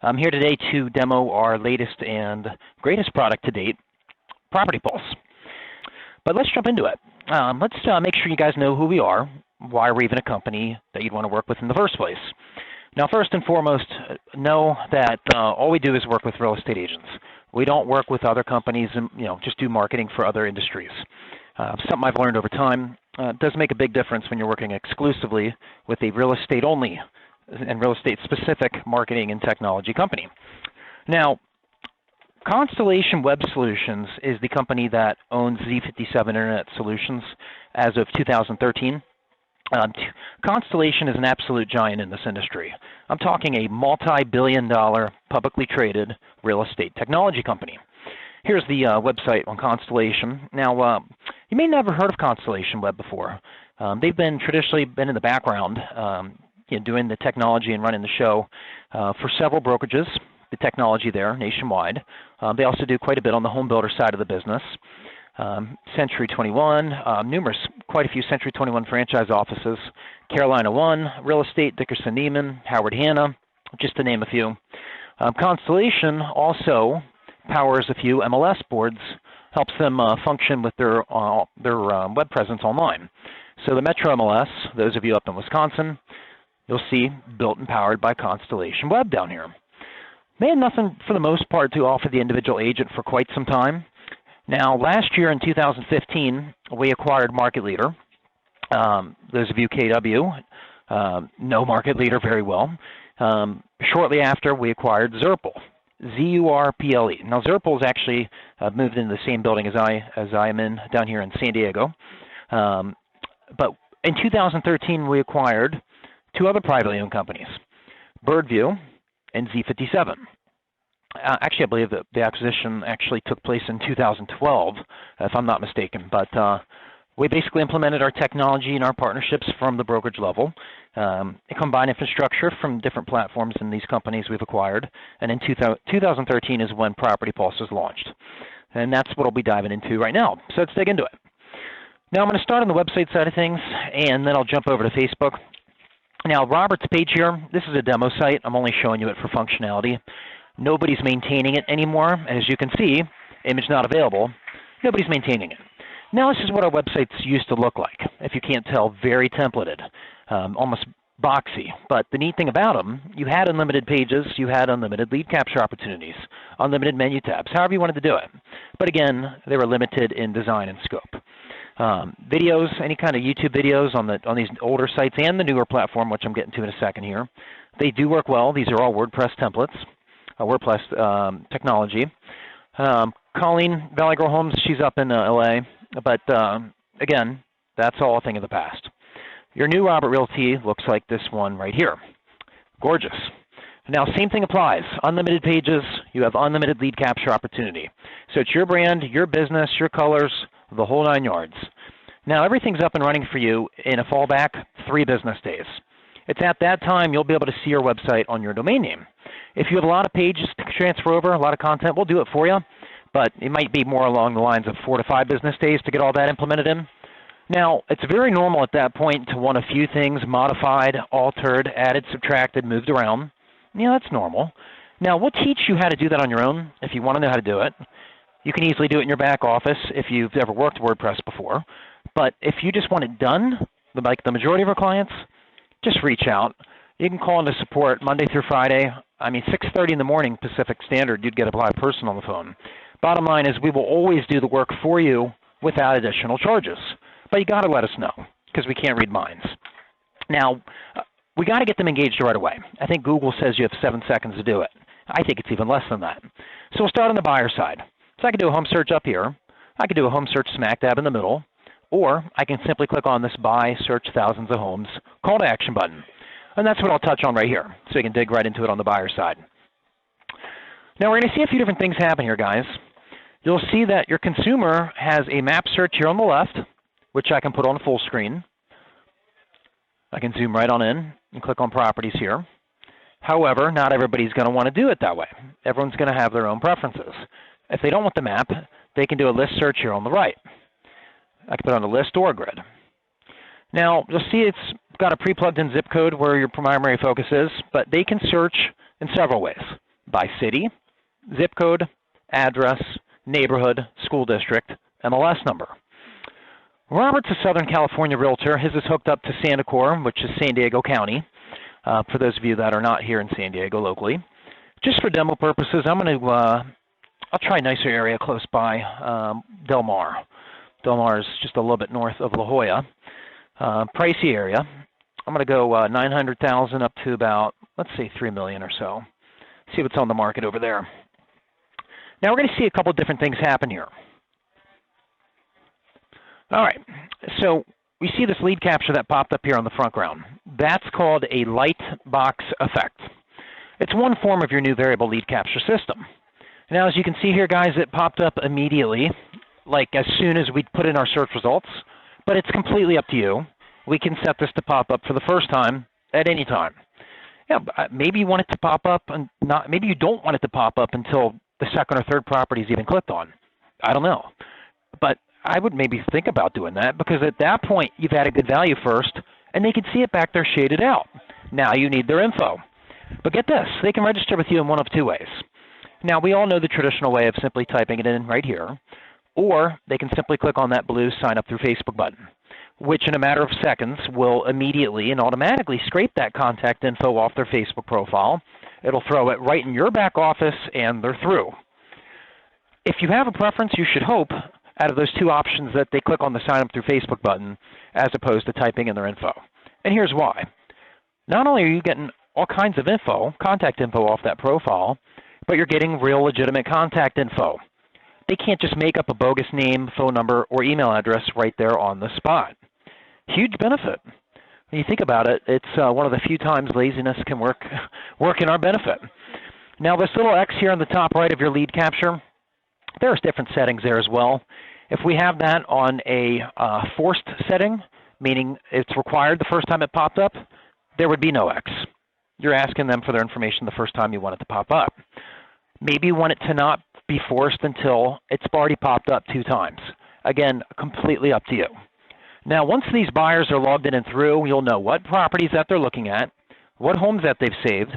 I'm here today to demo our latest and greatest product to date, PropertyPulse. But let's jump into it. Let's make sure you guys know who we are, why we're even a company that you'd want to work with in the first place. Now, first and foremost, know that all we do is work with real estate agents. We don't work with other companies and just do marketing for other industries. Something I've learned over time. It does make a big difference when you're working exclusively with a real estate only and real estate specific marketing and technology company. Now, Constellation Web Solutions is the company that owns Z57 Internet Solutions as of 2013. Constellation is an absolute giant in this industry. I'm talking a multi-billion-dollar publicly traded real estate technology company. Here's the website on Constellation. Now, you may never heard of Constellation Web before. They've traditionally been in the background, doing the technology and running the show for several brokerages, the technology there nationwide. They also do quite a bit on the home builder side of the business. Century 21, quite a few Century 21 franchise offices, Carolina One, Real Estate, Dickerson Neiman, Howard Hanna, just to name a few. Constellation also powers a few MLS boards, helps them function with their web presence online. So the Metro MLS, those of you up in Wisconsin, you'll see built and powered by Constellation Web down here. They had nothing for the most part to offer the individual agent for quite some time. Now, last year in 2015, we acquired Market Leader. Those of you KW know Market Leader very well. Shortly after, we acquired Zurple, Z-U-R-P-L-E. Now, Zurple has actually moved into the same building as I am in down here in San Diego. But in 2013, we acquired two other privately owned companies, Birdview and Z57. Actually, I believe that the acquisition actually took place in 2012, if I'm not mistaken. But we basically implemented our technology and our partnerships from the brokerage level, combined infrastructure from different platforms in these companies we've acquired. And in 2013 is when PropertyPulse was launched. And that's what we'll be diving into right now. So let's dig into it. Now, I'm going to start on the website side of things, and then I'll jump over to Facebook. Now, Robert's page here, this is a demo site. I'm only showing you it for functionality. Nobody's maintaining it anymore. And as you can see, image not available. Nobody's maintaining it. Now, this is what our websites used to look like. If you can't tell, very templated, almost boxy. But the neat thing about them, you had unlimited pages, you had unlimited lead capture opportunities, unlimited menu tabs, however you wanted to do it. But again, they were limited in design and scope. Videos, any kind of YouTube videos on these older sites and the newer platform, which I'm getting to in a second here, they do work well. These are all WordPress templates, WordPress technology. Colleen Valley Girl Homes, she's up in LA, but again, that's all a thing of the past. Your new Robert Realty looks like this one right here. Gorgeous. Now, same thing applies. Unlimited pages, you have unlimited lead capture opportunity. So it's your brand, your business, your colors, the whole 9 yards. Now, everything's up and running for you in a fallback 3 business days. It's at that time you'll be able to see your website on your domain name. If you have a lot of pages to transfer over, a lot of content, we'll do it for you, but it might be more along the lines of 4 to 5 business days to get all that implemented in. Now, it's very normal at that point to want a few things modified, altered, added, subtracted, moved around. Yeah, that's normal. Now, we'll teach you how to do that on your own if you want to know how to do it. You can easily do it in your back office if you've ever worked WordPress before. But if you just want it done, like the majority of our clients, just reach out. You can call into support Monday through Friday. I mean, 6:30 in the morning Pacific Standard, you'd get a live person on the phone. Bottom line is we will always do the work for you without additional charges. But you got to let us know because we can't read minds. Now, we got to get them engaged right away. I think Google says you have 7 seconds to do it. I think it's even less than that. So we'll start on the buyer side. So I can do a home search up here. I can do a home search smack dab in the middle. Or I can simply click on this Buy, Search Thousands of Homes call to action button. And that's what I'll touch on right here. So you can dig right into it on the buyer side. Now we're going to see a few different things happen here, guys. You'll see that your consumer has a map search here on the left, which I can put on full screen. I can zoom right on in and click on properties here. However, not everybody's going to want to do it that way. Everyone's going to have their own preferences. If they don't want the map, they can do a list search here on the right. I can put on a list or a grid. Now, you'll see it's got a pre-plugged in zip code where your primary focus is, but they can search in several ways. by city, zip code, address, neighborhood, school district, MLS number. Robert's a Southern California realtor. His is hooked up to Sandacor, which is San Diego County, for those of you that are not here in San Diego locally. Just for demo purposes, I'm going to, I'll try a nicer area close by, Del Mar. Del Mar is just a little bit north of La Jolla. Pricey area. I'm going to go 900,000 up to about, let's say 3 million or so. See what's on the market over there. Now we're going to see a couple different things happen here. All right, so we see this lead capture that popped up here on the front ground. That's called a light box effect. It's one form of your new variable lead capture system. Now, as you can see here, guys, it popped up immediately, like as soon as we put in our search results, but it's completely up to you. We can set this to pop up for the first time at any time. Yeah, maybe you want it to pop up, and maybe you don't want it to pop up until the second or third property is even clicked on. I don't know. But I would maybe think about doing that, because at that point you've added good value first, and they can see it back there shaded out. Now you need their info. But get this, they can register with you in one of two ways. Now we all know the traditional way of simply typing it in right here, or they can simply click on that blue sign up through Facebook button, which in a matter of seconds will immediately and automatically scrape that contact info off their Facebook profile. It'll throw it right in your back office and they're through. If you have a preference, you should hope out of those two options that they click on the sign up through Facebook button as opposed to typing in their info. And here's why. Not only are you getting all kinds of info, contact info off that profile, but you're getting real legitimate contact info. They can't just make up a bogus name, phone number, or email address right there on the spot. Huge benefit. When you think about it, it's one of the few times laziness can work in our benefit. Now this little X here on the top right of your lead capture, there's different settings there as well. If we have that on a forced setting, meaning it's required the first time it popped up, there would be no X. You're asking them for their information the first time you want it to pop up. Maybe you want it to not be forced until it's already popped up 2 times. Again, completely up to you. Now, once these buyers are logged in and through, you'll know what properties that they're looking at, what homes that they've saved,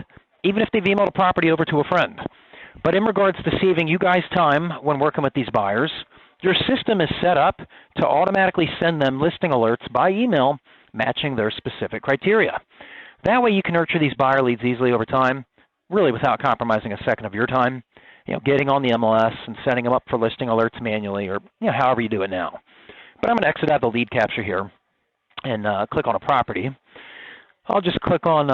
even if they've emailed a property over to a friend. But in regards to saving you guys time when working with these buyers, your system is set up to automatically send them listing alerts by email matching their specific criteria. That way you can nurture these buyer leads easily over time, really without compromising a second of your time, getting on the MLS and setting them up for listing alerts manually, or however you do it now. But I'm going to exit out the lead capture here and click on a property. I'll just click on,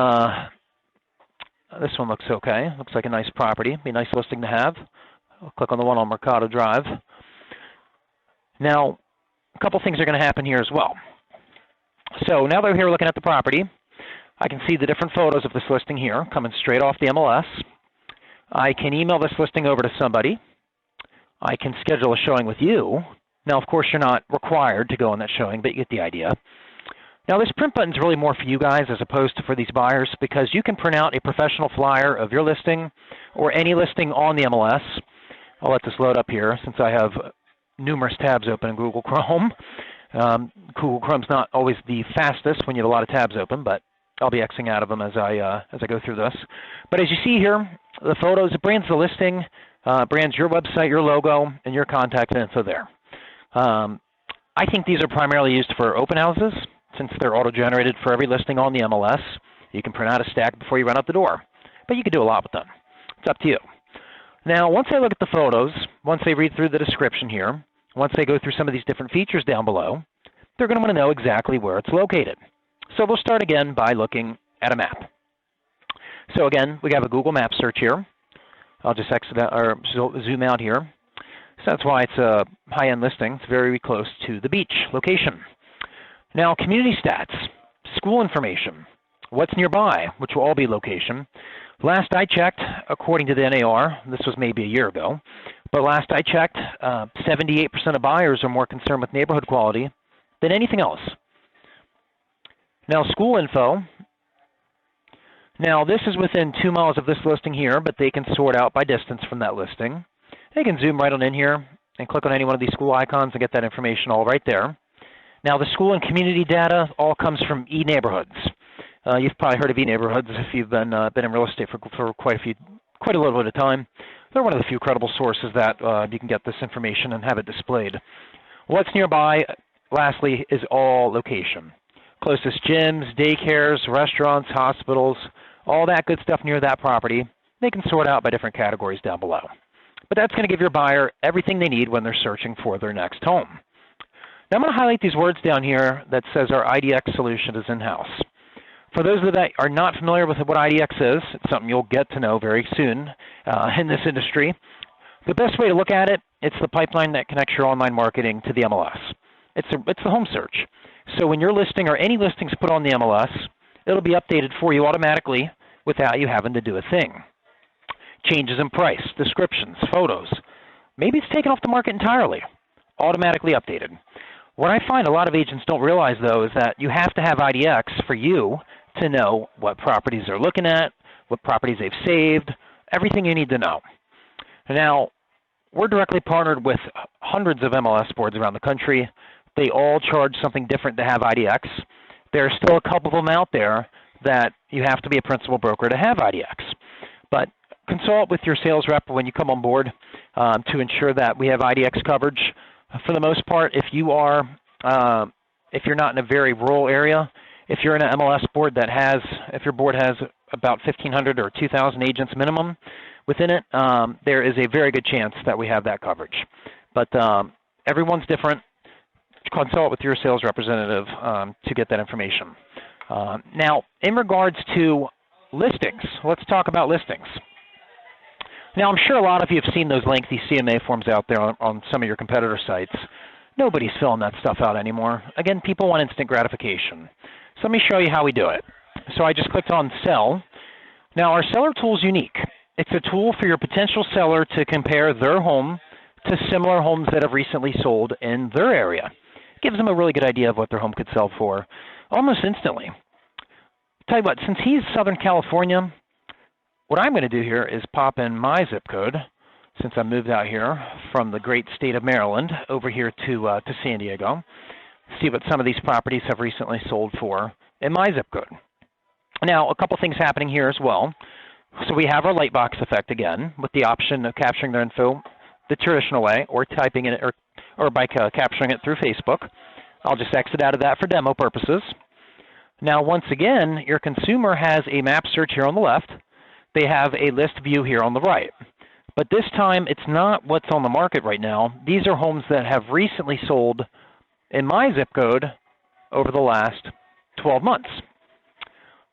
this one looks okay. Looks like a nice property, be a nice listing to have. I'll click on the one on Mercado Drive. Now, a couple things are going to happen here as well. So now that we're here looking at the property, I can see the different photos of this listing here coming straight off the MLS. I can email this listing over to somebody. I can schedule a showing with you. Now, of course, you're not required to go on that showing, but you get the idea. Now, this print button is really more for you guys as opposed to for these buyers, because you can print out a professional flyer of your listing or any listing on the MLS. I'll let this load up here since I have numerous tabs open in Google Chrome. Google Chrome's not always the fastest when you have a lot of tabs open, but I'll be Xing out of them as I go through this. But as you see here, the photos, it brands the listing, brands your website, your logo, and your contact info there. I think these are primarily used for open houses, since they're auto-generated for every listing on the MLS. You can print out a stack before you run out the door, but you can do a lot with them. It's up to you. Now, once they look at the photos, once they read through the description here, once they go through some of these different features down below, they're going to want to know exactly where it's located. So we'll start again by looking at a map. So again, we have a Google Maps search here. I'll just exit out, or zoom out here. So that's why it's a high-end listing. It's very close to the beach location. Now, community stats, school information, what's nearby, which will all be location. Last I checked, according to the NAR, this was maybe a year ago, but last I checked, 78% of buyers are more concerned with neighborhood quality than anything else. Now, school info. Now, this is within 2 miles of this listing here, but they can sort out by distance from that listing. They can zoom right on in here and click on any one of these school icons and get that information all right there. Now, the school and community data all comes from eNeighborhoods. You've probably heard of eNeighborhoods if you've been in real estate for quite a few quite a little bit of time. They're one of the few credible sources that you can get this information and have it displayed. What's nearby, lastly, is all location. Closest gyms, daycares, restaurants, hospitals, all that good stuff near that property, they can sort out by different categories down below. But that's going to give your buyer everything they need when they're searching for their next home. Now I'm going to highlight these words down here that says our IDX solution is in-house. For those that are not familiar with what IDX is, it's something you'll get to know very soon in this industry. The best way to look at it, it's the pipeline that connects your online marketing to the MLS. It's the home search. So when your listing or any listings put on the MLS, it'll be updated for you automatically without you having to do a thing. Changes in price, descriptions, photos. Maybe it's taken off the market entirely, automatically updated. What I find a lot of agents don't realize, though, is that you have to have IDX for you to know what properties they're looking at, what properties they've saved, everything you need to know. Now, we're directly partnered with hundreds of MLS boards around the country. They all charge something different to have IDX. There are still a couple of them out there that you have to be a principal broker to have IDX. But consult with your sales rep when you come on board to ensure that we have IDX coverage. For the most part, if you're not in a very rural area, if you're in an MLS board that has, if your board has about 1,500 or 2,000 agents minimum within it, there is a very good chance that we have that coverage. But everyone's different. Consult with your sales representative to get that information. Now, in regards to listings, let's talk about listings. Now, I'm sure a lot of you have seen those lengthy CMA forms out there on some of your competitor sites. Nobody's filling that stuff out anymore. Again, people want instant gratification. So let me show you how we do it. So I just clicked on Sell. Now, our seller tool is unique. It's a tool for your potential seller to compare their home to similar homes that have recently sold in their area. It gives them a really good idea of what their home could sell for almost instantly. Tell you what, since he's Southern California, what I'm going to do here is pop in my zip code, since I moved out here from the great state of Maryland over here to San Diego, see what some of these properties have recently sold for in my zip code. Now, a couple things happening here as well. So we have our lightbox effect again, with the option of capturing their info the traditional way, or typing it, or by capturing it through Facebook. I'll just exit out of that for demo purposes. Now, once again, your consumer has a map search here on the left. They have a list view here on the right. But this time, it's not what's on the market right now. These are homes that have recently sold in my zip code over the last 12 months.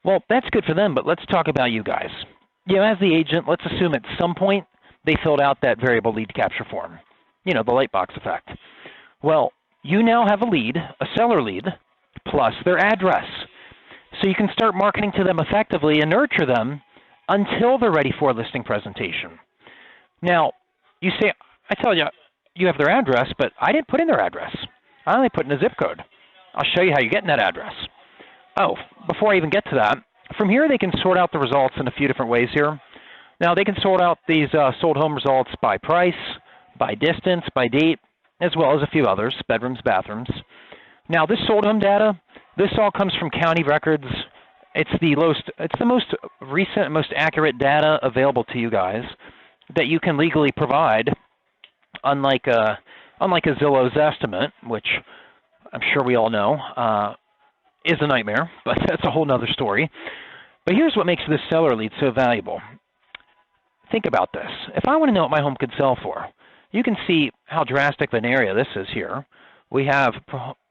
Well, that's good for them, but let's talk about you guys. You know, as the agent, let's assume at some point they filled out that variable lead capture form, you know, the lightbox effect. Well, you now have a lead, a seller lead, plus their address. So you can start marketing to them effectively and nurture them until they're ready for a listing presentation. Now, you say, I tell you, you have their address, but I didn't put in their address. I only put in a zip code. I'll show you how you get in that address. Oh, before I even get to that, from here they can sort out the results in a few different ways here. Now, they can sort out these sold home results by price, by distance, by date, as well as a few others, bedrooms, bathrooms. Now, this sold home data, this all comes from county records. It's the most recent, most accurate data available to you guys that you can legally provide, unlike a Zillow's estimate, which I'm sure we all know is a nightmare, but that's a whole nother story. But here's what makes this seller lead so valuable. Think about this. If I want to know what my home could sell for, you can see how drastic of an area this is here. We have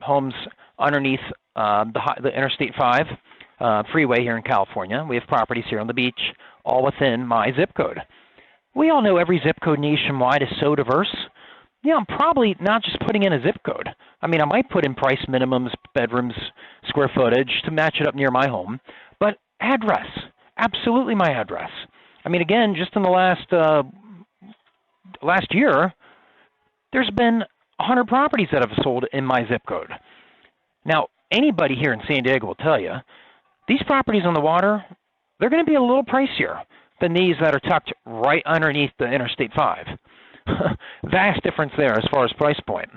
homes underneath the Interstate 5 freeway here in California. We have properties here on the beach, all within my zip code. We all know every zip code nationwide is so diverse. Yeah, I'm probably not just putting in a zip code. I mean, I might put in price minimums, bedrooms, square footage to match it up near my home, but address, absolutely my address. I mean, again, just in the last year, there's been 100 properties that have sold in my zip code. Now, anybody here in San Diego will tell you, these properties on the water, they're going to be a little pricier than these that are tucked right underneath the Interstate 5. Vast difference there as far as price point.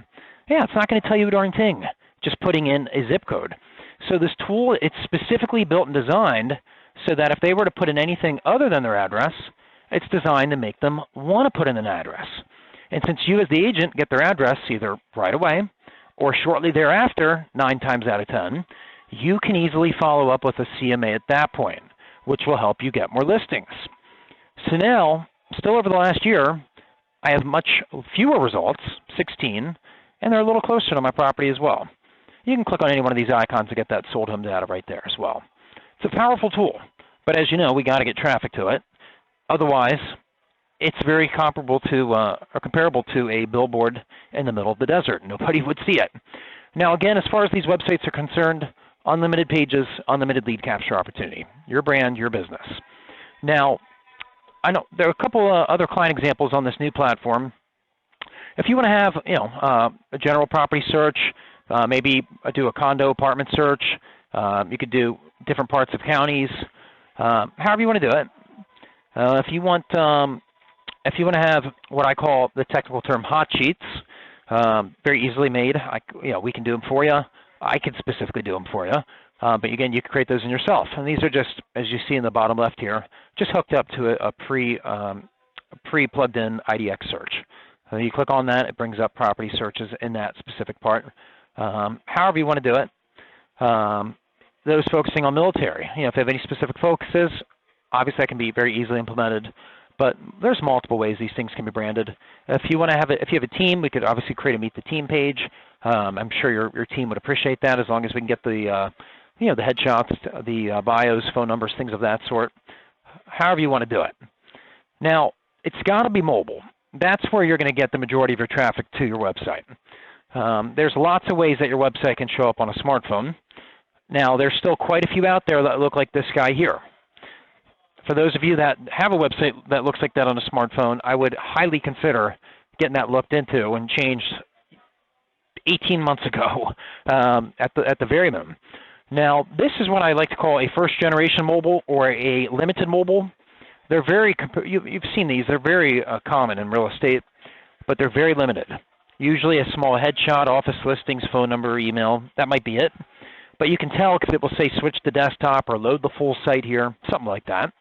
Yeah, it's not going to tell you a darn thing, just putting in a zip code. So this tool, it's specifically built and designed so that if they were to put in anything other than their address, It's designed to make them want to put in an address. And since you as the agent get their address either right away or shortly thereafter, 9 times out of 10, you can easily follow up with a CMA at that point, which will help you get more listings. So now, still over the last year, I have much fewer results, 16, and they're a little closer to my property as well. You can click on any one of these icons to get that sold home data right there as well. It's a powerful tool, but as you know, we got to get traffic to it. Otherwise, it's very comparable to, or comparable to a billboard in the middle of the desert. Nobody would see it. Now again, as far as these websites are concerned, unlimited pages, unlimited lead capture opportunity. Your brand, your business. Now, I know there are a couple other client examples on this new platform. If you want to have, a general property search, maybe do a condo apartment search, you could do different parts of counties, however you want to do it. If you want to have what I call the technical term hot sheets, very easily made, we can do them for you. I could specifically do them for you. But again, you can create those in yourself. And these are just, as you see in the bottom left here, just hooked up to a pre-plugged-in IDX search. So you click on that, it brings up property searches in that specific part. However you want to do it. Those focusing on military, if they have any specific focuses, obviously that can be very easily implemented. But there's multiple ways these things can be branded. If you want to have it, if you have a team, we could obviously create a Meet the Team page. I'm sure your team would appreciate that as long as we can get the the headshots, the bios, phone numbers, things of that sort. However you want to do it. Now, it's got to be mobile. That's where you're going to get the majority of your traffic to your website. There's lots of ways that your website can show up on a smartphone. Now, there's still quite a few out there that look like this guy here. For those of you that have a website that looks like that on a smartphone, I would highly consider getting that looked into and changed 18 months ago at the very minimum. Now, this is what I like to call a first-generation mobile or a limited mobile. They're very, you've seen these, they're very common in real estate, but they're very limited. Usually a small headshot, office listings, phone number, email, that might be it. But you can tell because it will say switch to desktop or load the full site here, something like that.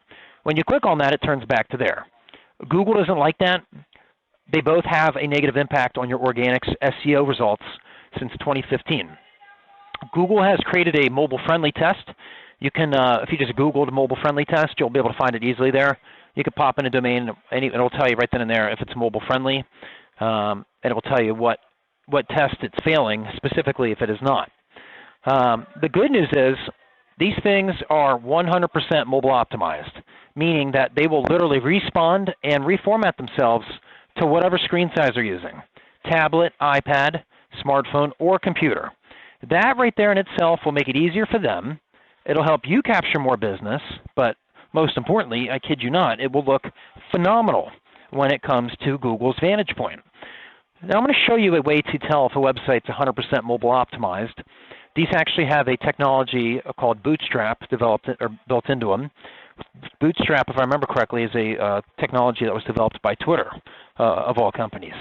When you click on that, it turns back to there. Google doesn't like that. They both have a negative impact on your organic SEO results since 2015. Google has created a mobile-friendly test. You can, if you just Googled mobile-friendly test, you'll be able to find it easily there. You can pop in a domain, and it'll tell you right then and there if it's mobile-friendly, and it will tell you what test it's failing, specifically if it is not. The good news is these things are 100% mobile optimized, meaning that they will literally respawn and reformat themselves to whatever screen size they're using, tablet, iPad, smartphone, or computer. That right there in itself will make it easier for them. It'll help you capture more business, but most importantly, I kid you not, it will look phenomenal when it comes to Google's Vantage Point. Now I'm going to show you a way to tell if a website's 100% mobile optimized. These actually have a technology called Bootstrap developed or built into them. Bootstrap, if I remember correctly, is a technology that was developed by Twitter, of all companies.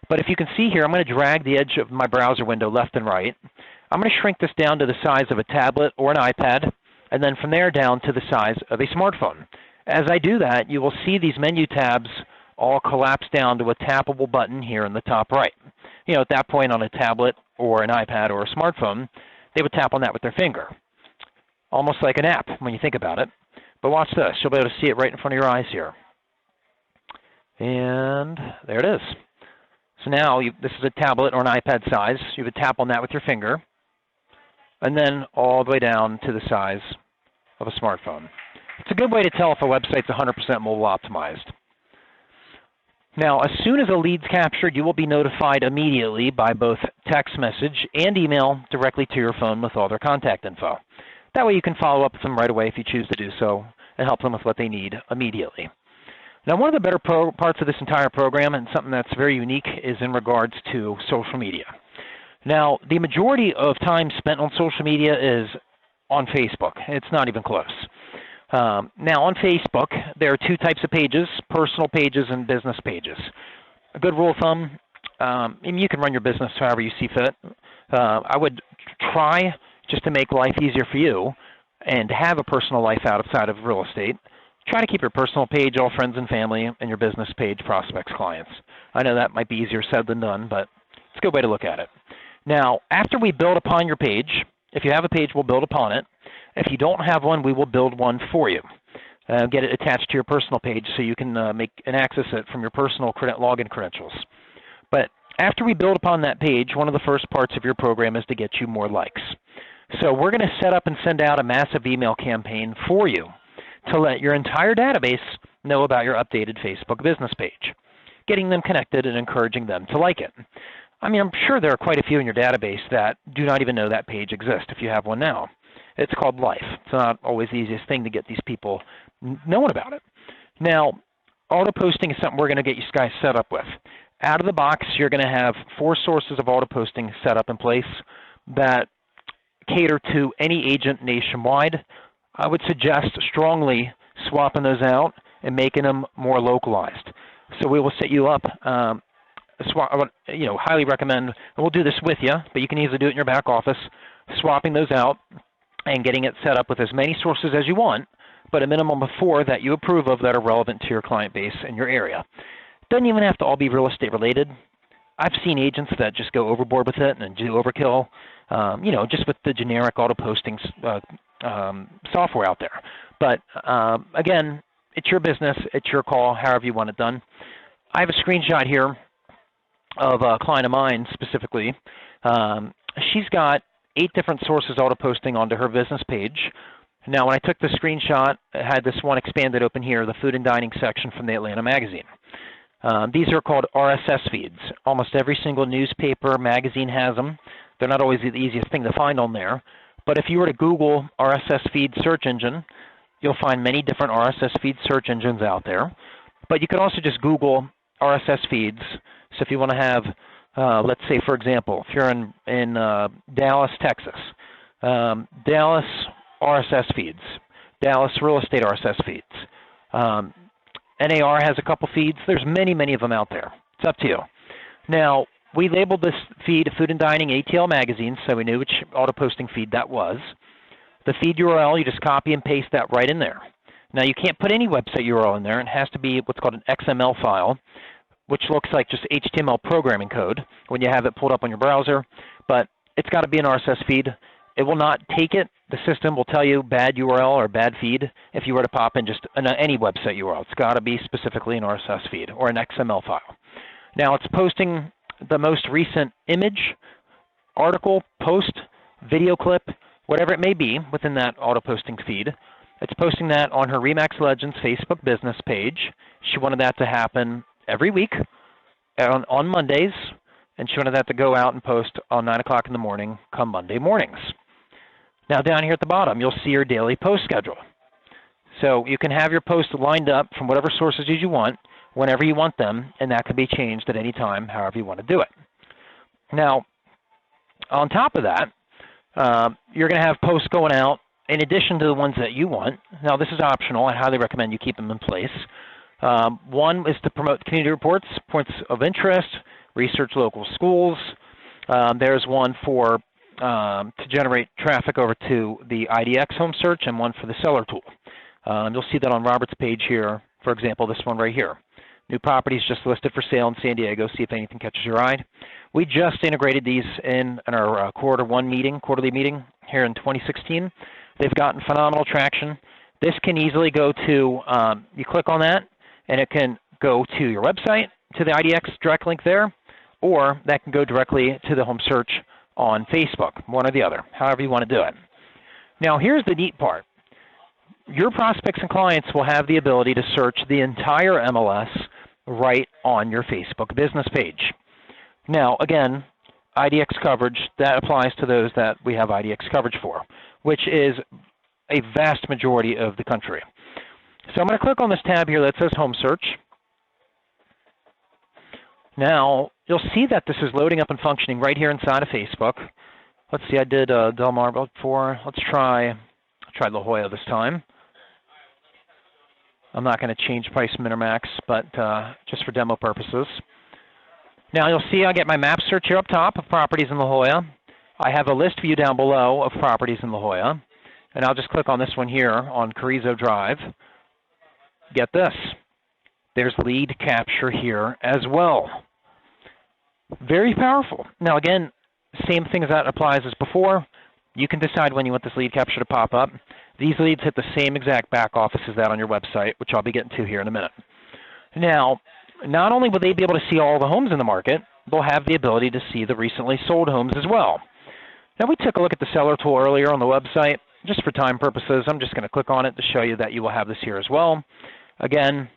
But if you can see here, I'm going to drag the edge of my browser window left and right. I'm going to shrink this down to the size of a tablet or an iPad, and then from there down to the size of a smartphone. As I do that, you will see these menu tabs all collapse down to a tappable button here in the top right. At that point on a tablet or an iPad or a smartphone, they would tap on that with their finger. Almost like an app when you think about it. But watch this. You'll be able to see it right in front of your eyes here. And there it is. So now this is a tablet or an iPad size. You would tap on that with your finger, and then all the way down to the size of a smartphone. It's a good way to tell if a website's 100% mobile optimized. Now, as soon as a lead's captured, you will be notified immediately by both text message and email directly to your phone with all their contact info. That way you can follow up with them right away if you choose to do so and help them with what they need immediately. Now, one of the better parts of this entire program, and something that's very unique, is in regards to social media. Now, the majority of time spent on social media is on Facebook. It's not even close. Now, on Facebook, there are two types of pages, personal pages and business pages. A good rule of thumb, and you can run your business however you see fit. I would try, just to make life easier for you and to have a personal life outside of real estate, try to keep your personal page all friends and family and your business page prospects clients. I know that might be easier said than done, but it's a good way to look at it. Now, after we build upon your page, if you have a page, we'll build upon it. If you don't have one, we will build one for you. Get it attached to your personal page so you can make and access it from your personal login credentials. But after we build upon that page, one of the first parts of your program is to get you more likes. So we're going to set up and send out a massive email campaign for you to let your entire database know about your updated Facebook business page, getting them connected and encouraging them to like it. I mean, I'm sure there are quite a few in your database that do not even know that page exists if you have one now. It's called life. It's not always the easiest thing to get these people knowing about it. Now, auto posting is something we're going to get you guys set up with. Out of the box, you're going to have 4 sources of auto posting set up in place that cater to any agent nationwide. I would suggest strongly swapping those out and making them more localized. So we will set you up. I would, highly recommend, and we'll do this with you, but you can easily do it in your back office, swapping those out and getting it set up with as many sources as you want, but a minimum of 4 that you approve of that are relevant to your client base in your area. Doesn't even have to all be real estate related. I've seen agents that just go overboard with it and do overkill, just with the generic auto posting software out there. But again, it's your business, it's your call, however you want it done. I have a screenshot here of a client of mine specifically. She's got 8 different sources auto posting onto her business page. Now, when I took the screenshot, I had this one expanded open here, the food and dining section from the Atlanta magazine. These are called RSS feeds. Almost every single newspaper, magazine has them. They're not always the easiest thing to find on there. But if you were to Google RSS feed search engine, you'll find many different RSS feed search engines out there. But you could also just Google RSS feeds. So if you want to have, let's say, for example, if you're in Dallas, Texas, Dallas RSS feeds, Dallas real estate RSS feeds. NAR has a couple feeds. There's many, many of them out there. It's up to you. Now, we labeled this feed Food and Dining ATL Magazine, so we knew which auto posting feed that was. The feed URL, you just copy and paste that right in there. Now, you can't put any website URL in there. It has to be what's called an XML file, which looks like just HTML programming code when you have it pulled up on your browser. But it's got to be an RSS feed. It will not take it. The system will tell you bad URL or bad feed if you were to pop in just any website URL. It's got to be specifically an RSS feed or an XML file. Now, it's posting the most recent image, article, post, video clip, whatever it may be within that auto posting feed. It's posting that on her Remax Legends Facebook business page. She wanted that to happen every week on Mondays, and she wanted that to go out and post on 9 o'clock in the morning come Monday mornings. Now down here at the bottom, you'll see your daily post schedule. So you can have your posts lined up from whatever sources you want, whenever you want them, and that can be changed at any time, however you want to do it. Now, on top of that, you're going to have posts going out in addition to the ones that you want. Now, this is optional. I highly recommend you keep them in place. One is to promote community reports, points of interest, research local schools. There's one for to generate traffic over to the IDX home search, and one for the seller tool. You'll see that on Robert's page here, for example, this one right here. New properties just listed for sale in San Diego. See if anything catches your eye. We just integrated these in our quarterly meeting here in 2016. They've gotten phenomenal traction. This can easily go to, you click on that, and it can go to your website, to the IDX direct link there, or that can go directly to the home search on Facebook, one or the other, however you want to do it. Now, here's the neat part. Your prospects and clients will have the ability to search the entire MLS right on your Facebook business page. Now, again, IDX coverage, that applies to those that we have IDX coverage for, which is a vast majority of the country. So I'm going to click on this tab here that says Home Search. Now, you'll see that this is loading up and functioning right here inside of Facebook. Let's see, I did Del Mar before. Let's try La Jolla this time. I'm not going to change price min or max, but just for demo purposes. Now, you'll see I get my map search here up top of properties in La Jolla. I have a list view down below of properties in La Jolla. And I'll just click on this one here on Carrizo Drive. get this, there's lead capture here as well. Very powerful. Now again, same thing as that applies as before. You can decide when you want this lead capture to pop up. These leads hit the same exact back office as that on your website, which I'll be getting to here in a minute. Now, not only will they be able to see all the homes in the market, they'll have the ability to see the recently sold homes as well. Now, we took a look at the seller tool earlier on the website. Just for time purposes, I'm just going to click on it to show you that you will have this here as well. Again,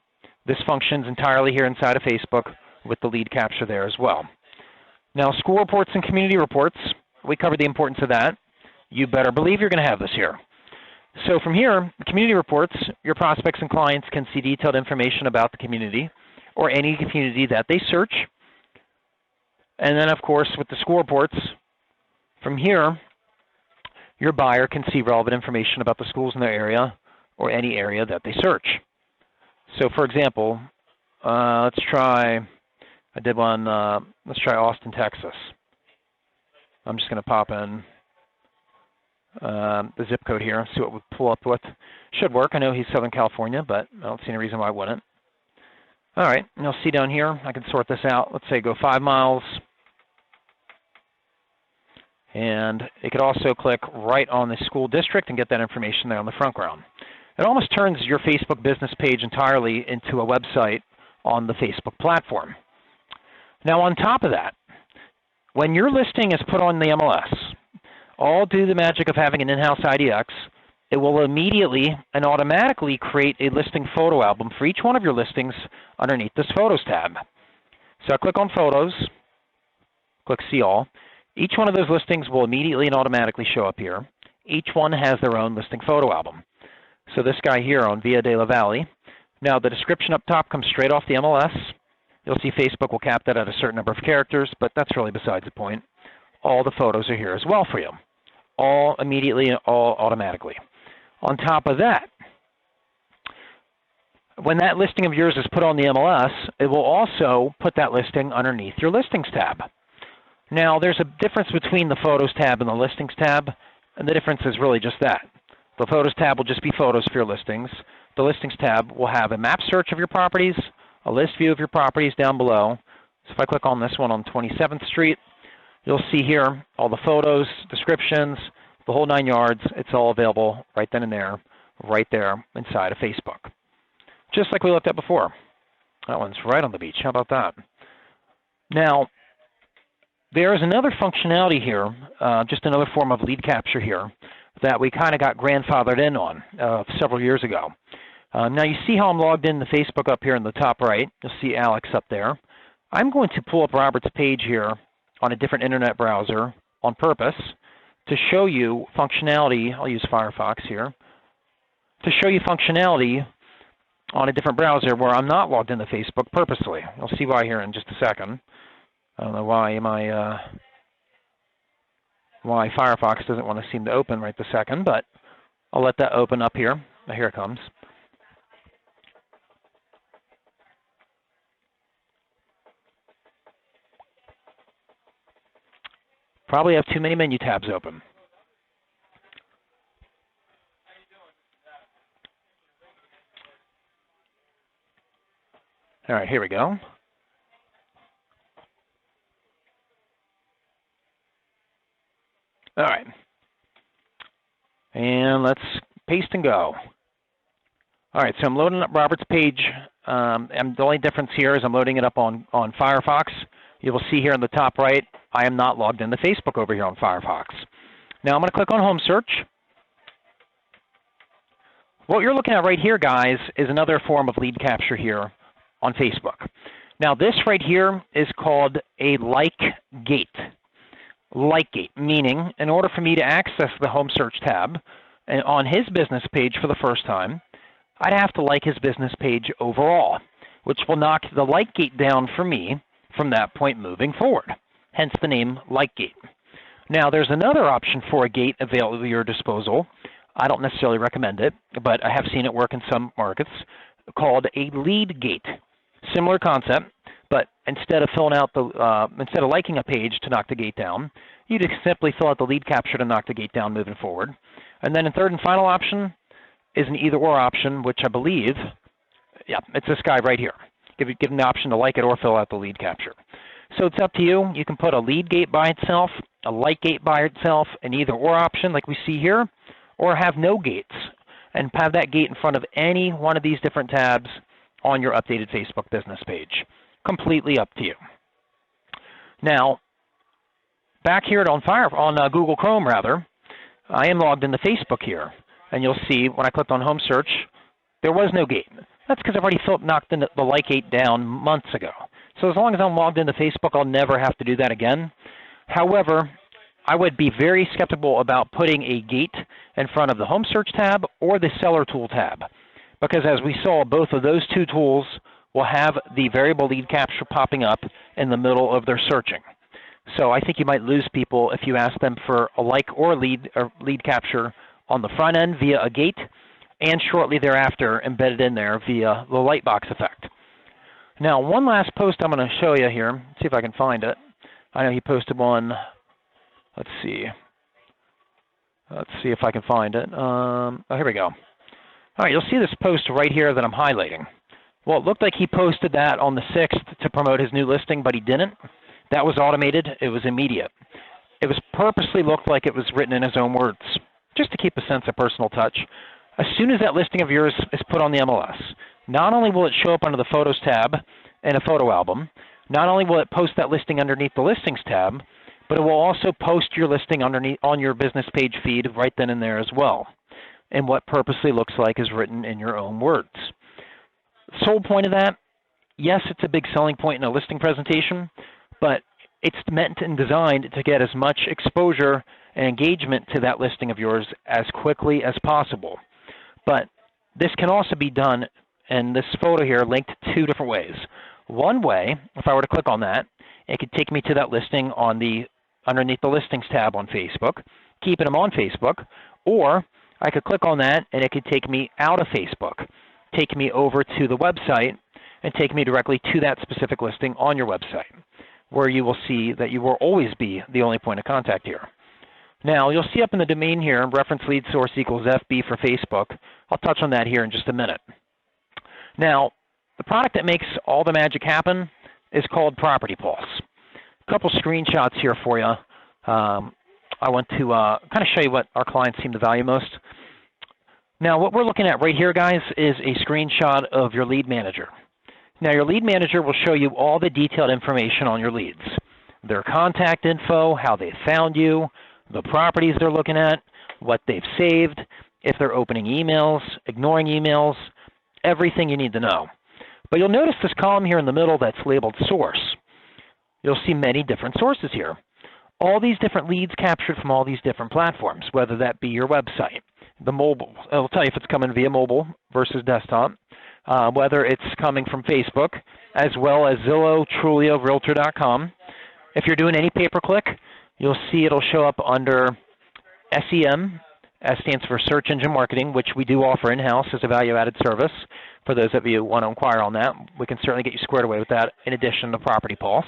this functions entirely here inside of Facebook with the lead capture there as well. Now, school reports and community reports, we covered the importance of that. You better believe you're going to have this here. So from here, community reports, your prospects and clients can see detailed information about the community or any community that they search. And then, of course, with the school reports, from here, your buyer can see relevant information about the schools in their area or any area that they search. So for example, let's try, I did one, let's try Austin, Texas. I'm just going to pop in the zip code here, see what we pull up with. Should work. I know he's Southern California, but I don't see any reason why I wouldn't. All right, and you'll see down here, I can sort this out. Let's say go 5 miles. And it could also click right on the school district and get that information there on the front ground. It almost turns your Facebook business page entirely into a website on the Facebook platform. Now on top of that, when your listing is put on the MLS, all due to the magic of having an in-house IDX, it will immediately and automatically create a listing photo album for each one of your listings underneath this Photos tab. So I click on Photos, click See All. Each one of those listings will immediately and automatically show up here. Each one has their own listing photo album. So this guy here on Via de la Valley. Now the description up top comes straight off the MLS. You'll see Facebook will cap that at a certain number of characters, but that's really besides the point. All the photos are here as well for you. All immediately and all automatically. On top of that, when that listing of yours is put on the MLS, it will also put that listing underneath your Listings tab. Now, there's a difference between the Photos tab and the Listings tab, and the difference is really just that. The Photos tab will just be photos for your listings. The Listings tab will have a map search of your properties, a list view of your properties down below. So if I click on this one on 27th Street, you'll see here all the photos, descriptions, the whole 9 yards. It's all available right then and there, right there inside of Facebook. Just like we looked at before. That one's right on the beach. How about that? Now, there is another functionality here, just another form of lead capture here, that we kind of got grandfathered in on several years ago. Now you see how I'm logged into Facebook up here in the top right. You'll see Alex up there. I'm going to pull up Robert's page here on a different internet browser on purpose to show you functionality. I'll use Firefox here. To show you functionality on a different browser where I'm not logged into Facebook purposely. You'll see why here in just a second. I don't know why why Firefox doesn't want to seem to open right this second, but I'll let that open up here. Here it comes. Probably have too many menu tabs open. All right, here we go. All right, and let's paste and go. All right, so I'm loading up Robert's page, and the only difference here is I'm loading it up on Firefox. You will see here in the top right, I am not logged into Facebook over here on Firefox. Now I'm going to click on Home Search. What you're looking at right here, guys, is another form of lead capture here on Facebook. Now this right here is called a like gate. Like gate, meaning in order for me to access the Home Search tab and on his business page for the first time, I'd have to like his business page overall, which will knock the like gate down for me from that point moving forward, hence the name like gate. Now there's another option for a gate available at your disposal. I don't necessarily recommend it, but I have seen it work in some markets, called a lead gate. Similar concept, but instead of filling out the instead of liking a page to knock the gate down, you just simply fill out the lead capture to knock the gate down moving forward. And then a third and final option is an either-or option, which I believe Yeah, it's this guy right here. Give them the option to like it or fill out the lead capture. So it's up to you. You can put a lead gate by itself, a like gate by itself, an either or option like we see here, or have no gates and have that gate in front of any one of these different tabs on your updated Facebook business page. Completely up to you. Now, back here on Google Chrome, rather, I am logged into Facebook here, and you'll see when I clicked on Home Search, there was no gate. That's because I've already knocked the like gate down months ago. So as long as I'm logged into Facebook, I'll never have to do that again. However, I would be very skeptical about putting a gate in front of the Home Search tab or the Seller Tool tab, because as we saw, both of those two tools will have the variable lead capture popping up in the middle of their searching. So I think you might lose people if you ask them for a like or lead capture on the front end via a gate, and shortly thereafter embedded in there via the lightbox effect. Now, one last post I'm going to show you here. See if I can find it. I know he posted one. Let's see. Let's see if I can find it. Oh, here we go. All right, you'll see this post right here that I'm highlighting. Well, it looked like he posted that on the 6th to promote his new listing, but he didn't. That was automated. It was immediate. It was purposely looked like it was written in his own words, just to keep a sense of personal touch. As soon as that listing of yours is put on the MLS, not only will it show up under the Photos tab in a photo album, not only will it post that listing underneath the Listings tab, but it will also post your listing underneath on your business page feed right then and there as well. And what purposely looks like is written in your own words. The sole point of that, yes, it's a big selling point in a listing presentation, but it's meant and designed to get as much exposure and engagement to that listing of yours as quickly as possible. But this can also be done, and this photo here linked two different ways. One way, if I were to click on that, it could take me to that listing on underneath the Listings tab on Facebook, keeping them on Facebook, or I could click on that and it could take me out of Facebook, take me over to the website, and take me directly to that specific listing on your website, where you will see that you will always be the only point of contact here. Now, you'll see up in the domain here, reference lead source equals FB for Facebook. I'll touch on that here in just a minute. Now, the product that makes all the magic happen is called PropertyPulse. A couple screenshots here for you. I want to kind of show you what our clients seem to value most. Now, what we're looking at right here, guys, is a screenshot of your lead manager. Now, your lead manager will show you all the detailed information on your leads, their contact info, how they found you, the properties they're looking at, what they've saved, if they're opening emails, ignoring emails, everything you need to know. But you'll notice this column here in the middle that's labeled source. You'll see many different sources here. All these different leads captured from all these different platforms, whether that be your website, the mobile, it'll tell you if it's coming via mobile versus desktop, whether it's coming from Facebook, as well as Zillow, Trulia, Realtor.com. If you're doing any pay-per-click, you'll see it'll show up under SEM. S stands for Search Engine Marketing, which we do offer in-house as a value-added service. For those of you who want to inquire on that, we can certainly get you squared away with that in addition to PropertyPulse.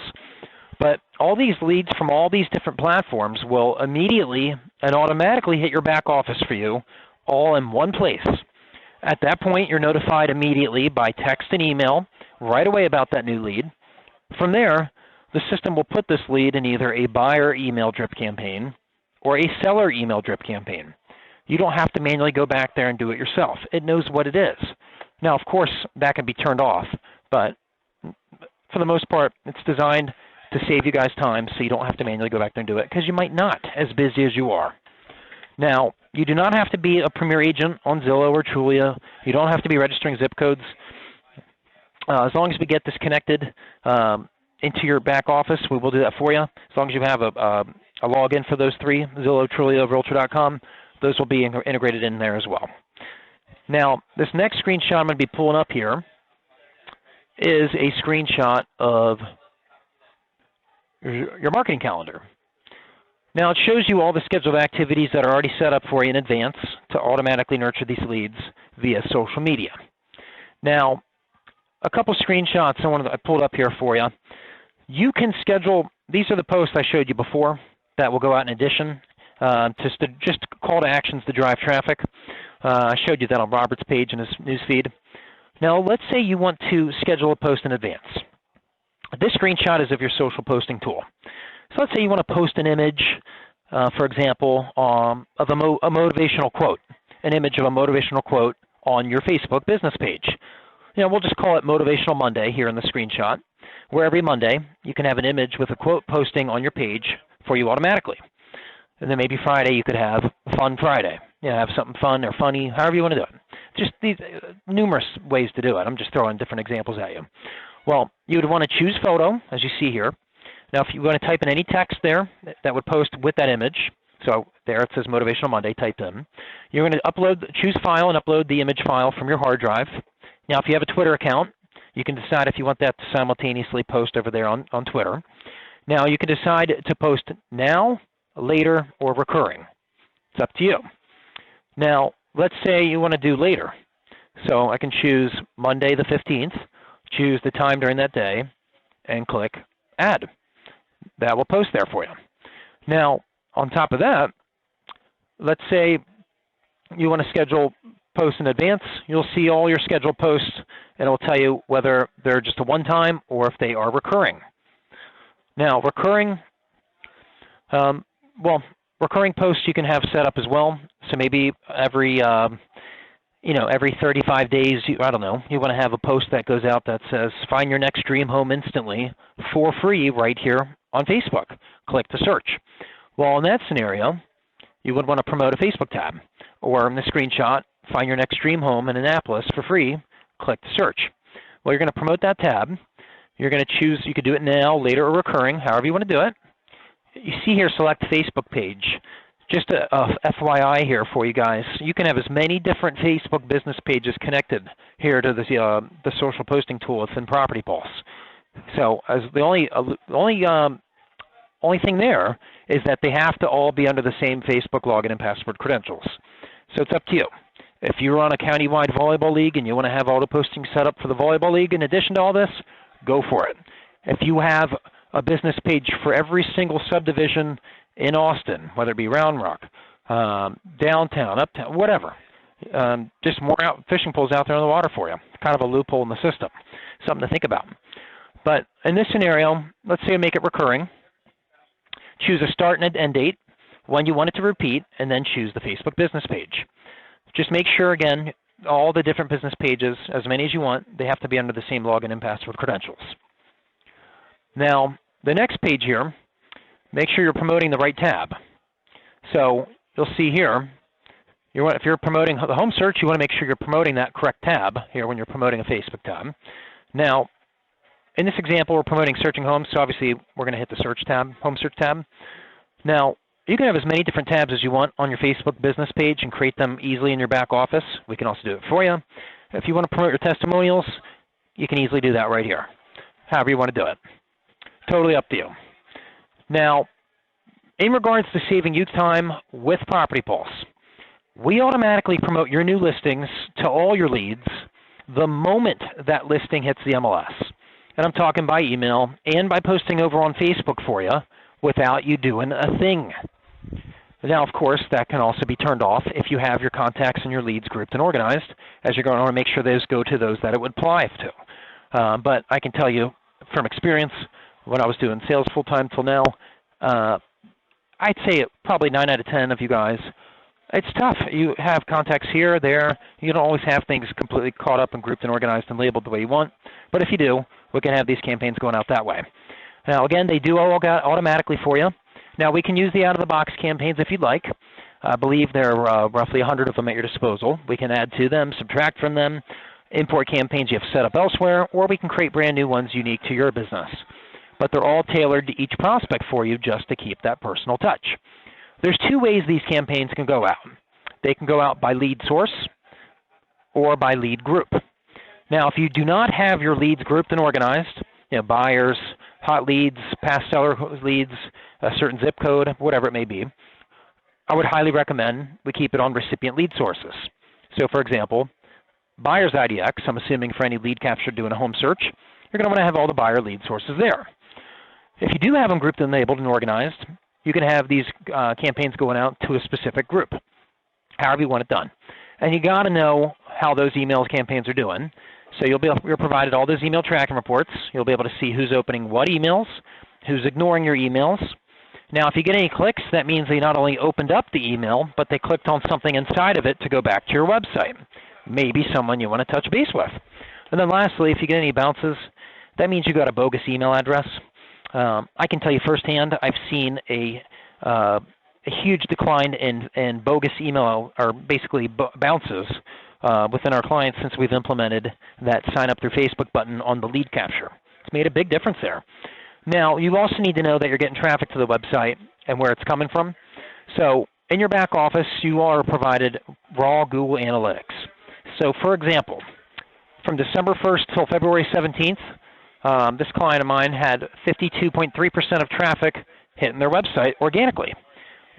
But all these leads from all these different platforms will immediately and automatically hit your back office for you, all in one place. At that point, you're notified immediately by text and email right away about that new lead. From there, the system will put this lead in either a buyer email drip campaign or a seller email drip campaign. You don't have to manually go back there and do it yourself. It knows what it is. Now, of course, that can be turned off, but for the most part, it's designed to save you guys time so you don't have to manually go back there and do it, because you might not, as busy as you are. Now, you do not have to be a Premier agent on Zillow or Trulia. You don't have to be registering zip codes. As long as we get this connected into your back office, we will do that for you. As long as you have a login for those three, Zillow, Trulia, Realtor.com, those will be integrated in there as well. Now, this next screenshot I'm going to be pulling up here is a screenshot of your marketing calendar. Now, it shows you all the scheduled activities that are already set up for you in advance to automatically nurture these leads via social media. Now, a couple screenshots I pulled up here for you. You can schedule, these are the posts I showed you before that will go out in addition, just call to actions to drive traffic. I showed you that on Robert's page in his newsfeed. Now, let's say you want to schedule a post in advance. This screenshot is of your social posting tool. So let's say you want to post an image, for example, of a motivational quote, an image of a motivational quote on your Facebook business page. We'll just call it Motivational Monday here in the screenshot, where every Monday you can have an image with a quote posting on your page for you automatically. And then maybe Friday you could have Fun Friday. Have something fun or funny, however you want to do it. Just these numerous ways to do it. I'm just throwing different examples at you. Well, you would want to choose photo, as you see here. Now, if you want to type in any text there that would post with that image, so there it says Motivational Monday typed in, you're going to choose file and upload the image file from your hard drive. Now, if you have a Twitter account, you can decide if you want that to simultaneously post over there on Twitter. Now, you can decide to post now, later, or recurring. It's up to you. Now, let's say you want to do later. So I can choose Monday the 15th, choose the time during that day, and click Add. That will post there for you. Now, on top of that, let's say you want to schedule posts in advance. You'll see all your scheduled posts, and it will tell you whether they're just a one-time or if they are recurring. Now, recurring posts you can have set up as well. So maybe every 35 days, you want to have a post that goes out that says, find your next dream home instantly for free right here on Facebook. Click to search. Well, in that scenario, you would want to promote a Facebook tab. Or in the screenshot, find your next dream home in Annapolis for free. Click to search. Well, you're going to promote that tab. You're going to choose, you could do it now, later, or recurring, however you want to do it. You see here, select Facebook page. Just a FYI here for you guys, you can have as many different Facebook business pages connected here to the social posting tool within PropertyPulse. So as the only thing there is that they have to all be under the same Facebook login and password credentials. So it's up to you. If you're on a countywide volleyball league and you want to have auto posting set up for the volleyball league in addition to all this, go for it. If you have a business page for every single subdivision in Austin, whether it be Round Rock, downtown, uptown, whatever, just more fishing poles out there on the water for you. Kind of a loophole in the system, something to think about. But in this scenario, let's say you make it recurring. Choose a start and end date, when you want it to repeat, and then choose the Facebook business page. Just make sure, again, all the different business pages, as many as you want, they have to be under the same login and password credentials. Now, the next page here, make sure you're promoting the right tab. So you'll see here, if you're promoting the home search, you want to make sure you're promoting that correct tab here when you're promoting a Facebook tab. Now, in this example, we're promoting searching homes, so obviously we're going to hit the search tab, home search tab. Now, you can have as many different tabs as you want on your Facebook business page and create them easily in your back office. We can also do it for you. If you want to promote your testimonials, you can easily do that right here, however you want to do it. Totally up to you. Now, in regards to saving you time with PropertyPulse, we automatically promote your new listings to all your leads the moment that listing hits the MLS. And I'm talking by email and by posting over on Facebook for you without you doing a thing. Now, of course, that can also be turned off if you have your contacts and your leads grouped and organized, as you're going to want to make sure those go to those that it would apply to. But I can tell you from experience, when I was doing sales full-time till now, I'd say probably 9 out of 10 of you guys, it's tough. You have contacts here, there. You don't always have things completely caught up and grouped and organized and labeled the way you want. But if you do, we can have these campaigns going out that way. Now, again, they do all go automatically for you. Now, we can use the out-of-the-box campaigns if you'd like. I believe there are roughly 100 of them at your disposal. We can add to them, subtract from them, import campaigns you have set up elsewhere, or we can create brand new ones unique to your business. But they're all tailored to each prospect for you just to keep that personal touch. There's two ways these campaigns can go out. They can go out by lead source or by lead group. Now, if you do not have your leads grouped and organized, buyers, hot leads, past seller leads, a certain zip code, whatever it may be, I would highly recommend we keep it on recipient lead sources. So, for example, buyer's IDX, I'm assuming for any lead capture doing a home search, you're going to want to have all the buyer lead sources there. If you do have them grouped and labeled and organized, you can have these campaigns going out to a specific group, however you want it done. And you got to know how those emails campaigns are doing. So you're provided all those email tracking reports. You'll be able to see who's opening what emails, who's ignoring your emails. Now, if you get any clicks, that means they not only opened up the email, but they clicked on something inside of it to go back to your website. Maybe someone you want to touch base with. And then lastly, if you get any bounces, that means you got a bogus email address. I can tell you firsthand, I've seen a huge decline in bogus email, or basically bounces, within our clients since we've implemented that sign up through Facebook button on the lead capture. It's made a big difference there. Now, you also need to know that you're getting traffic to the website and where it's coming from. So in your back office, you are provided raw Google Analytics. So for example, from December 1st till February 17th, this client of mine had 52.3% of traffic hitting their website organically,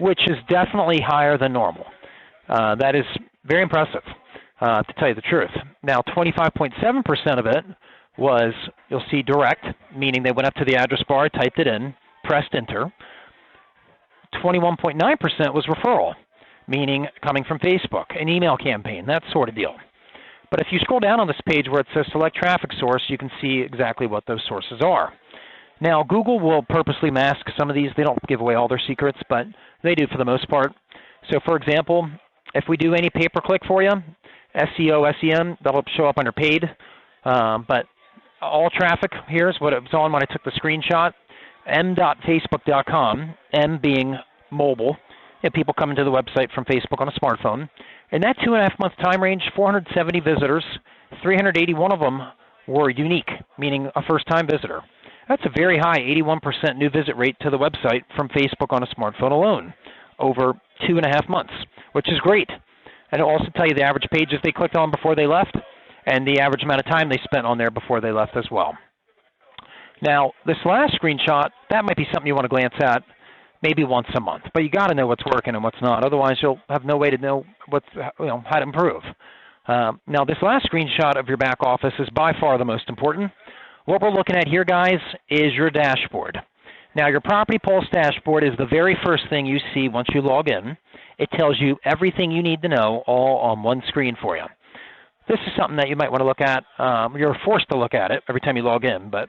which is definitely higher than normal. That is very impressive, to tell you the truth. Now, 25.7% of it was, you'll see direct, meaning they went up to the address bar, typed it in, pressed enter. 21.9% was referral, meaning coming from Facebook, an email campaign, that sort of deal. But if you scroll down on this page where it says select traffic source, you can see exactly what those sources are. Now, Google will purposely mask some of these. They don't give away all their secrets, but they do for the most part. So for example, if we do any pay-per-click for you, SEO, SEM, that'll show up under paid. But all traffic, here's what it was on when I took the screenshot, m.facebook.com, M being mobile, people coming to the website from Facebook on a smartphone. In that 2.5-month time range, 470 visitors, 381 of them were unique, meaning a first-time visitor. That's a very high 81% new visit rate to the website from Facebook on a smartphone alone over 2.5 months, which is great. And it'll also tell you the average pages they clicked on before they left and the average amount of time they spent on there before they left as well. Now, this last screenshot, that might be something you want to glance at maybe once a month, but you got to know what's working and what's not. Otherwise, you'll have no way to know how to improve. Now, this last screenshot of your back office is by far the most important. What we're looking at here, guys, is your dashboard. Now, your PropertyPulse dashboard is the very first thing you see once you log in. It tells you everything you need to know all on one screen for you. This is something that you might want to look at. You're forced to look at it every time you log in, but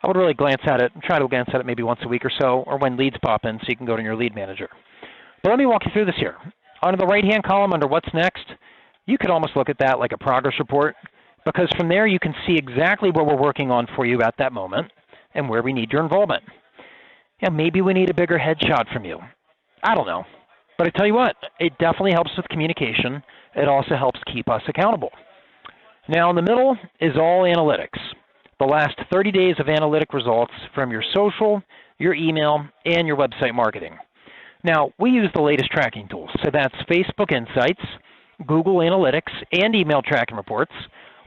I would really glance at it, try to glance at it maybe once a week or so, or when leads pop in so you can go to your lead manager. But let me walk you through this here. Under the right-hand column, under What's Next, you could almost look at that like a progress report, because from there you can see exactly what we're working on for you at that moment and where we need your involvement. Yeah, maybe we need a bigger headshot from you. I don't know. But I tell you what, it definitely helps with communication. It also helps keep us accountable. Now in the middle is all analytics. The last 30 days of analytic results from your social, your email, and your website marketing. Now, we use the latest tracking tools. So that's Facebook Insights, Google Analytics, and email tracking reports.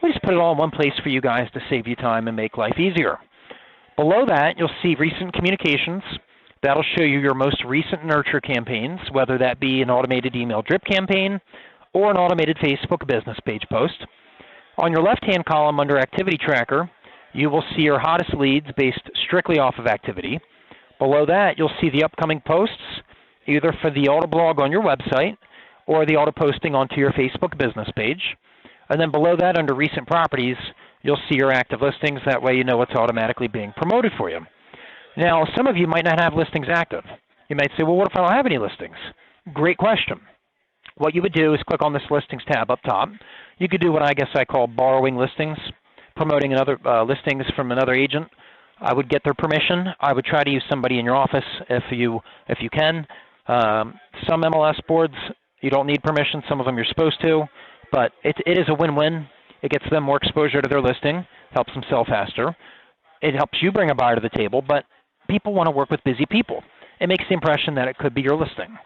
We just put it all in one place for you guys to save you time and make life easier. Below that, you'll see recent communications. That'll show you your most recent nurture campaigns, whether that be an automated email drip campaign or an automated Facebook business page post. On your left-hand column under Activity Tracker, you will see your hottest leads based strictly off of activity. Below that, you'll see the upcoming posts, either for the auto blog on your website or the auto posting onto your Facebook business page. And then below that, under Recent Properties, you'll see your active listings. That way you know what's automatically being promoted for you. Now, some of you might not have listings active. You might say, well, what if I don't have any listings? Great question. What you would do is click on this Listings tab up top. You could do what I guess I call borrowing listings, promoting another listings from another agent. I would get their permission. I would try to use somebody in your office if you can. Some MLS boards, you don't need permission. Some of them you're supposed to. But it is a win-win. It gets them more exposure to their listing, helps them sell faster. It helps you bring a buyer to the table, but people want to work with busy people. It makes the impression that it could be your listing.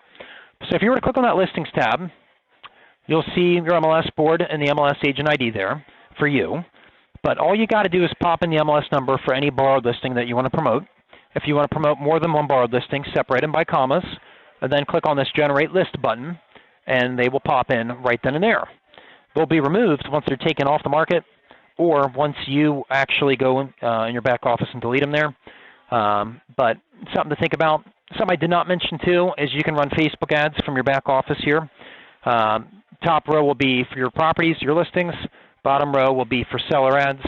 So if you were to click on that Listings tab, you'll see your MLS board and the MLS agent ID there for you. But all you got to do is pop in the MLS number for any borrowed listing that you want to promote. If you want to promote more than one borrowed listing, separate them by commas, and then click on this Generate List button, and they will pop in right then and there. They'll be removed once they're taken off the market, or once you actually go in your back office and delete them there. But something to think about. Something I did not mention too is you can run Facebook ads from your back office here. Top row will be for your properties, your listings. Bottom row will be for seller ads,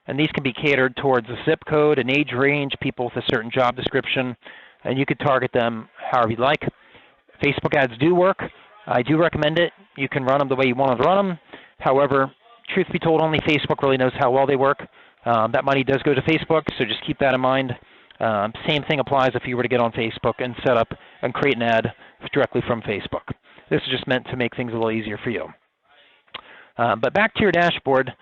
and these can be catered towards a zip code, an age range, people with a certain job description, and you could target them however you like. Facebook ads do work. I do recommend it. You can run them the way you want to run them. However, truth be told, only Facebook really knows how well they work. That money does go to Facebook, so just keep that in mind. Same thing applies if you were to get on Facebook and set up and create an ad directly from Facebook. This is just meant to make things a little easier for you. But back to your dashboard,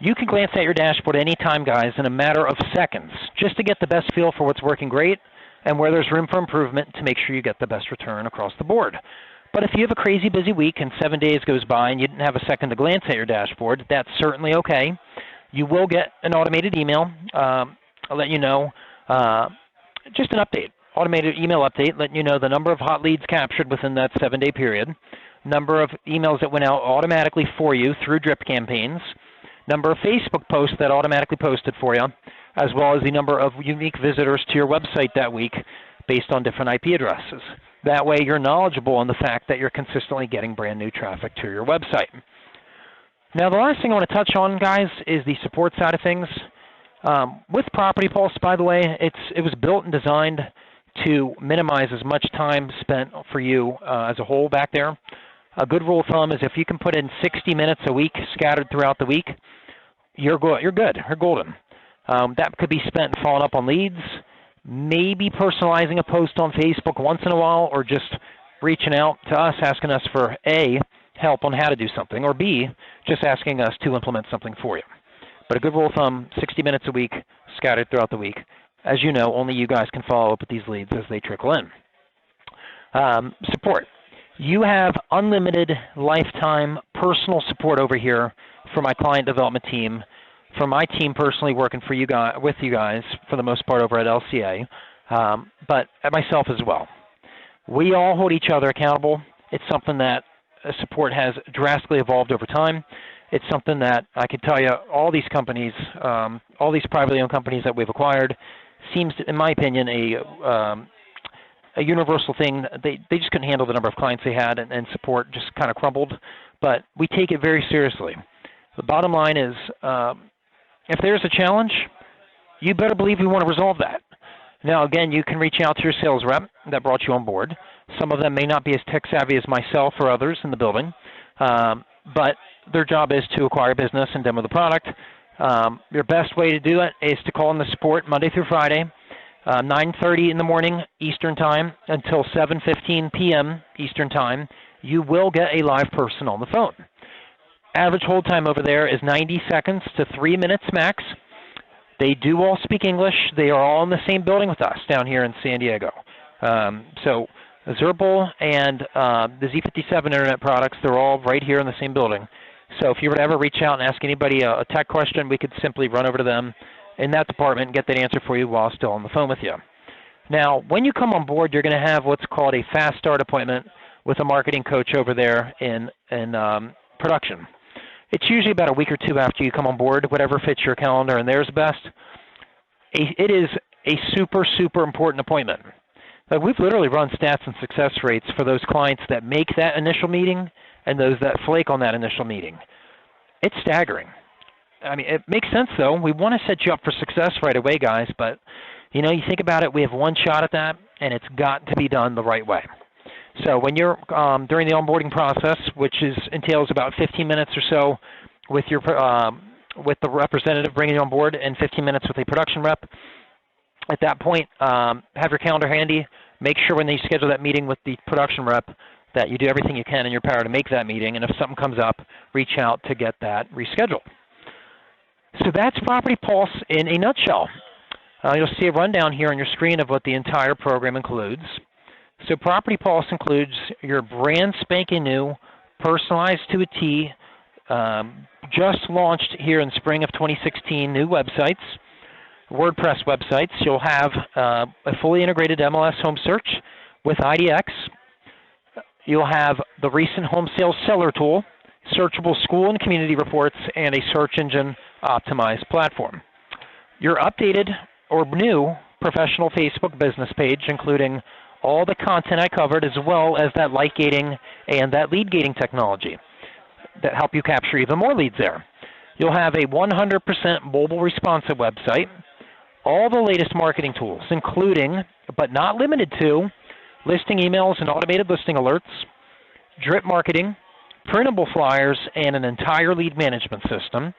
you can glance at your dashboard anytime, guys, in a matter of seconds, just to get the best feel for what's working great and where there's room for improvement to make sure you get the best return across the board. But if you have a crazy busy week and 7 days goes by and you didn't have a second to glance at your dashboard, that's certainly okay. You will get an automated email. I'll let you know, just an update, automated email update, letting you know the number of hot leads captured within that 7-day period, number of emails that went out automatically for you through drip campaigns, number of Facebook posts that automatically posted for you, as well as the number of unique visitors to your website that week based on different IP addresses. That way you're knowledgeable on the fact that you're consistently getting brand new traffic to your website. Now the last thing I want to touch on, guys, is the support side of things. With PropertyPulse, by the way, it was built and designed to minimize as much time spent for you as a whole back there. A good rule of thumb is if you can put in 60 minutes a week scattered throughout the week, you're good, you're golden. That could be spent following up on leads, maybe personalizing a post on Facebook once in a while, or just reaching out to us, asking us for A, help on how to do something, or B, just asking us to implement something for you. But a good rule of thumb, 60 minutes a week, scattered throughout the week. As you know, only you guys can follow up with these leads as they trickle in. Support. You have unlimited lifetime personal support over here for my client development team, for my team personally working for you guys, with you guys for the most part over at LCA, but at myself as well. We all hold each other accountable. It's something that support has drastically evolved over time. It's something that I can tell you all these companies, all these privately owned companies that we've acquired, seems, in my opinion, a universal thing. They just couldn't handle the number of clients they had, and support just kind of crumbled. But we take it very seriously. The bottom line is, if there's a challenge, you better believe we want to resolve that. Now, again, you can reach out to your sales rep that brought you on board. Some of them may not be as tech savvy as myself or others in the building, but their job is to acquire business and demo the product. Your best way to do it is to call in the support Monday through Friday, 9:30 in the morning Eastern Time until 7:15 p.m. Eastern Time. You will get a live person on the phone. Average hold time over there is 90 seconds to 3 minutes max. They do all speak English. They are all in the same building with us down here in San Diego. So Zerpal and the Z57 Internet products, they're all right here in the same building. So if you were to ever reach out and ask anybody a tech question, we could simply run over to them in that department and get that answer for you while still on the phone with you. Now, when you come on board, you're going to have what's called a fast start appointment with a marketing coach over there in production. It's usually about a week or two after you come on board, whatever fits your calendar and theirs best. It is a super, super important appointment. Like, we've literally run stats and success rates for those clients that make that initial meeting and those that flake on that initial meeting. It's staggering. I mean, it makes sense, though. We want to set you up for success right away, guys, but, you know, you think about it, we have one shot at that, and it's got to be done the right way. So when you're during the onboarding process, which entails about 15 minutes or so with your with the representative bringing you on board, and 15 minutes with a production rep. At that point, have your calendar handy. Make sure when you schedule that meeting with the production rep that you do everything you can in your power to make that meeting. And if something comes up, reach out to get that rescheduled. So that's PropertyPulse in a nutshell. You'll see a rundown here on your screen of what the entire program includes. So PropertyPulse includes your brand spanking new, personalized to a T, just launched here in spring of 2016, new websites, WordPress websites. You'll have a fully integrated MLS home search with IDX. You'll have the recent home sales seller tool, searchable school and community reports, and a search engine optimized platform. Your updated or new professional Facebook business page, including all the content I covered, as well as that light gating and that lead gating technology that help you capture even more leads there. You'll have a 100% mobile responsive website, all the latest marketing tools, including, but not limited to, listing emails and automated listing alerts, drip marketing, printable flyers, and an entire lead management system.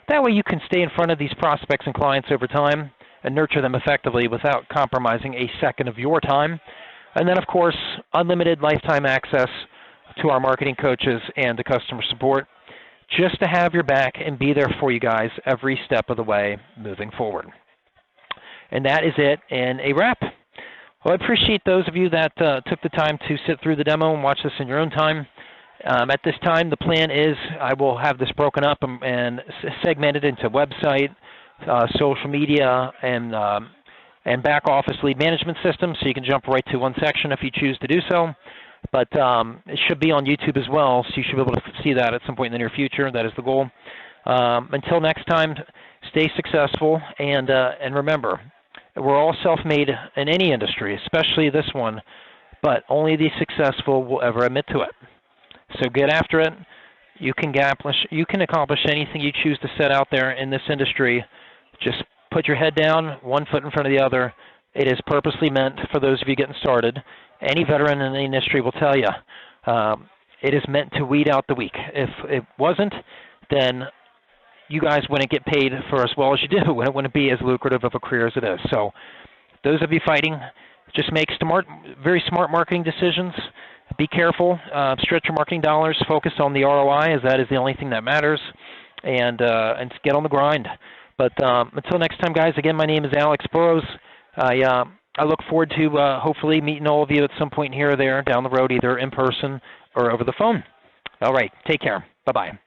That way you can stay in front of these prospects and clients over time and nurture them effectively without compromising a second of your time. And then, of course, unlimited lifetime access to our marketing coaches and to customer support, just to have your back and be there for you guys every step of the way moving forward. And that is it in a wrap. Well, I appreciate those of you that took the time to sit through the demo and watch this in your own time. At this time, the plan is I will have this broken up and segmented into website, social media, and back office lead management system, so you can jump right to one section if you choose to do so. But it should be on YouTube as well, so you should be able to see that at some point in the near future. That is the goal. Until next time, stay successful, and remember, we're all self-made in any industry, especially this one, but only the successful will ever admit to it. So get after it. You can accomplish anything you choose to set out there in this industry. Just put your head down, one foot in front of the other. It is purposely meant for those of you getting started. Any veteran in the industry will tell you it is meant to weed out the weak. If it wasn't, then you guys wouldn't get paid for as well as you do, and it wouldn't be as lucrative of a career as it is. So those of you fighting, just make very smart marketing decisions. Be careful. Stretch your marketing dollars. Focus on the ROI, as that is the only thing that matters, and get on the grind. But until next time, guys, again, my name is Alex Burrows. I look forward to hopefully meeting all of you at some point here or there down the road, either in person or over the phone. All right. Take care. Bye-bye.